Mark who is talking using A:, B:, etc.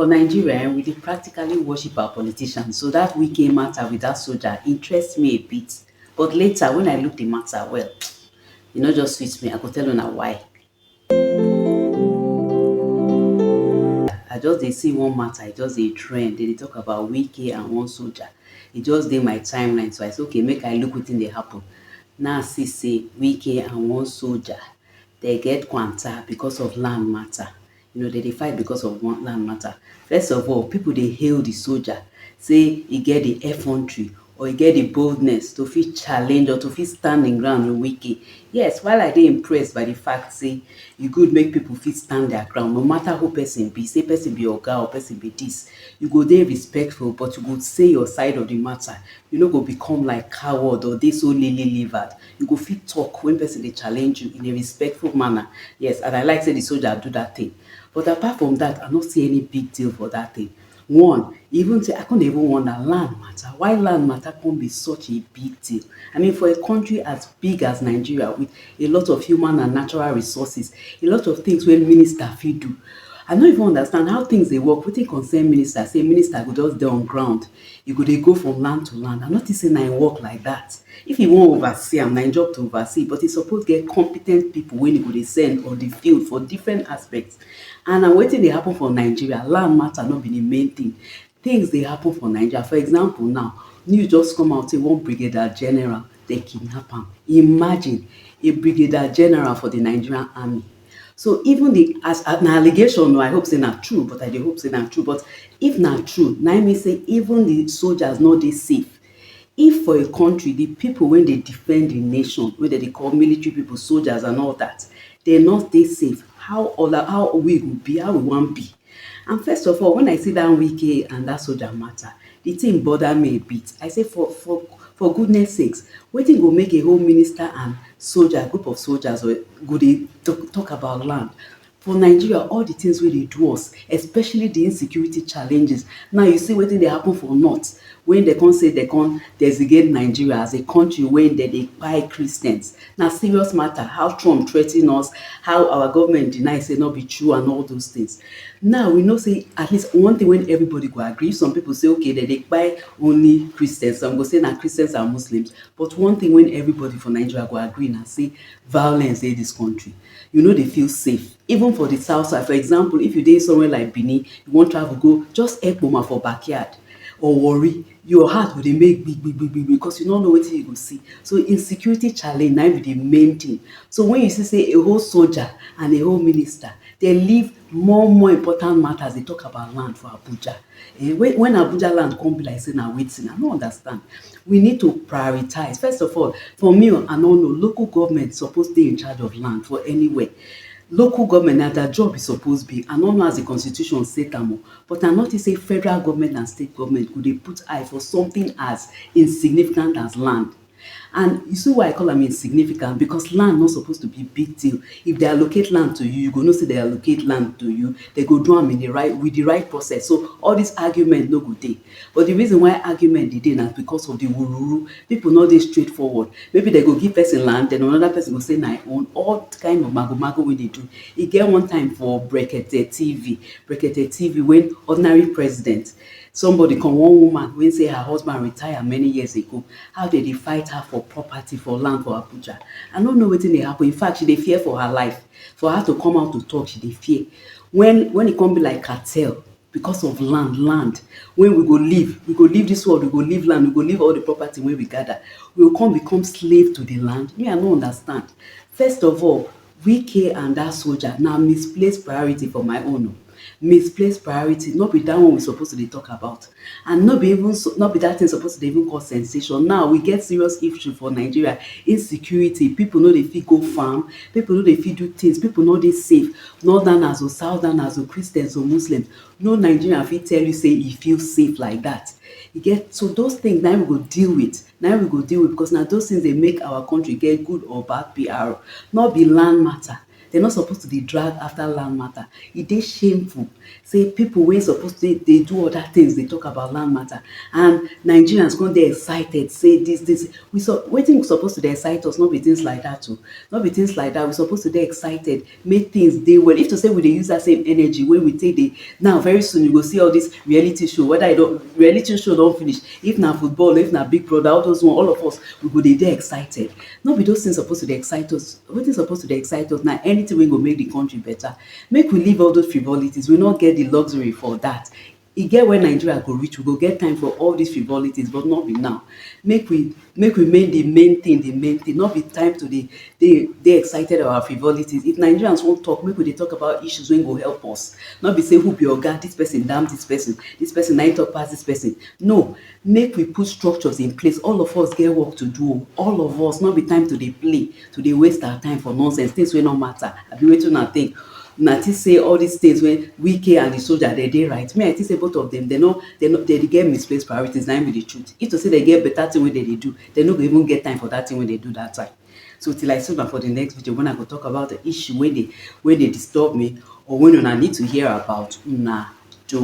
A: For Nigeria, we dey practically worship our politicians, so that Wike matter with that soldier interests me a bit. But later, when I look the matter well, e no just sweet me. I go tell una why. I just dey see one matter, e just dey trend. They dey talk about Wike and one soldier. E just dey my timeline, so I say okay, make I look wetin dey happen. Now I see say Wike and one soldier they get kwanta because of land matter. They dey fight because of one land matter. First of all, people dey hail the soldier, say e get the effrontery or e get the boldness to fit challenge or to fit stand im ground with Wike. Yes, while I dey impressed by the fact say e good make people fit stand their ground no matter who person be, say person be oga or person be this, you go dey respectful but you go say your side of the matter. You no go become like coward or dey so lily-livered. You go fit talk when person dey challenge you in a respectful manner. Yes, and I like say the soldier do that thing. But apart from that, I no see any big deal for that thing. One, even say I can't even wonder land matter. Why land matter can be such a big deal? I mean, for a country as big as Nigeria with a lot of human and natural resources, a lot of things wey minister fit do. I no even understand how things dey work. Wetin concern minister? Say minister go just dey on ground. You go dey go from land to land. I no think say na im work like that. If you wan oversee am, na im job to oversee, but e suppose get competent people wey e go dey send on the field for different aspects. And na wetin dey happen for Nigeria, land matter no be the main thing. Things dey happen for Nigeria. For example now, news just come out say one brigadier general dey kidnap am. Imagine a brigadier general for the Nigerian army. So even the as an allegation, no, I hope say na true, but I dey hope say na true. But if na true, na im mean say even the soldiers no dey safe. If for a country, the people wey dey defend the nation, wey dem dey call military people, soldiers and all that, they not dey safe, how we go be, how we wan be? And first of all, when I see that Wike and that soldier matter, the thing bother me a bit. I say for goodness sakes, wetin go make a whole minister and soldier, group of soldiers, or go dey talk about land? For Nigeria, all the things wey dey do us, especially the insecurity challenges. Now you see wetin dey happen for north, when they come say they come designate Nigeria as a country wey dem dey kpai Christians. Na serious matter. How Trump threa ten us, how our government deny say no be true and all those things. Now we know say at least one thing wey everybody go agree. Some people say okay, dem dey kpai only Christians. Some go say na Christians and Muslims. But one thing wey everybody for Nigeria go agree na say violence dey this country. You no dey feel safe. Even for the south side, for example, if you dey somewhere like Benin, you wan travel go just Ekpoma for backyard or Warri, your heart go dey make big big big big because you no know wetin you go see. So insecurity challenge na be the main thing. So when you see say a whole soldier and a whole minister, they leave more important matters. They talk about land for Abuja. When Abuja land come be like say na wetin, I no understand. We need to prioritize. First of all, for me, I no know, local government suppose dey in charge of land for anywhere. Local government na their job e suppose be. I no know as the constitution set am o, but I notice say federal government and state government go dey put eye for something as insignificant as land. And you see why I call am insignificant? Because land no suppose to be big deal. If they allocate land to you, you go know say they allocate land to you. They go do am in the right, with the right process. So all this argument no go dey. But the reason why argument dey na because of the wururu. People no dey straightforward. Maybe they go give person land, then another person go say na im own. All kind of mago wey dey do. E get one time for Brekete TV, when ordinary president, somebody come, one woman wey say her husband retire many years ago, how they dey fight her for property, for land for Abuja. I no know wetin dey happen. In fact, she dey fear for her life. For her to come out to talk, she dey fear. When e come be like cartel because of land, when we go leave this world, we go leave land, we go leave all the property wey we gather, we go come become slave to the land. Me, I no understand. First of all, Wike and that soldier na misplaced priority for my own o. Misplaced priority, no be that one we suppose to dey talk about, and no be that thing suppose to dey even cause sensation. Now we get serious issue for Nigeria, insecurity. People no dey fit go farm, people no dey fit do things, people no dey safe. Northerners or Southerners or Christians or Muslims, no Nigerian fit tell you say e feel safe like that. You get, so those things na we go deal with. Because na those things dey make our country get good or bad PR. No be land matter. they're not supposed to dey drag after land matter. E dey shameful say people wey suppose dey do other things dey talk about land matter, and Nigerians come dey excited say this wetin suppose to dey excite us no be things like that o, no be things like that. We suppose to dey excited make things dey well. If to say we dey use that same energy wey we take dey now, very soon you go see all this reality show, whether e don reality show don finish, if na football, if na Big Brother, all those one, all of us we go dey excited. No be those things suppose to dey excite us. Wetin suppose to dey excite us na anything wey go make the country better. Make we leave all those frivolities. We no get the luxury for that. E get when Nigeria go reach, we go get time for all these frivolities, but not be now. Make we make the main thing the main thing. No be time to dey excited about frivolities. If Nigerians wan talk, make we dey talk about issues wey go help us. No be say who be oga, this person damn this person na him talk pass this person. No, make we put structures in place. All of us get work to do o. All of us, no be time to dey play, to dey waste our time for nonsense, things wey no matter. Abi wetin una think? Una think say all these things wey Wike and the soldier dey dey right? Me, I think say both of them, they dey get misplaced priorities. Na im be the truth. If to say they get better thing wey they dey do, they no go even get time for that thing wey they do that time. So till I see una for the next video, when I go talk about the issue wey dey disturb me, or when una need to hear about, una do.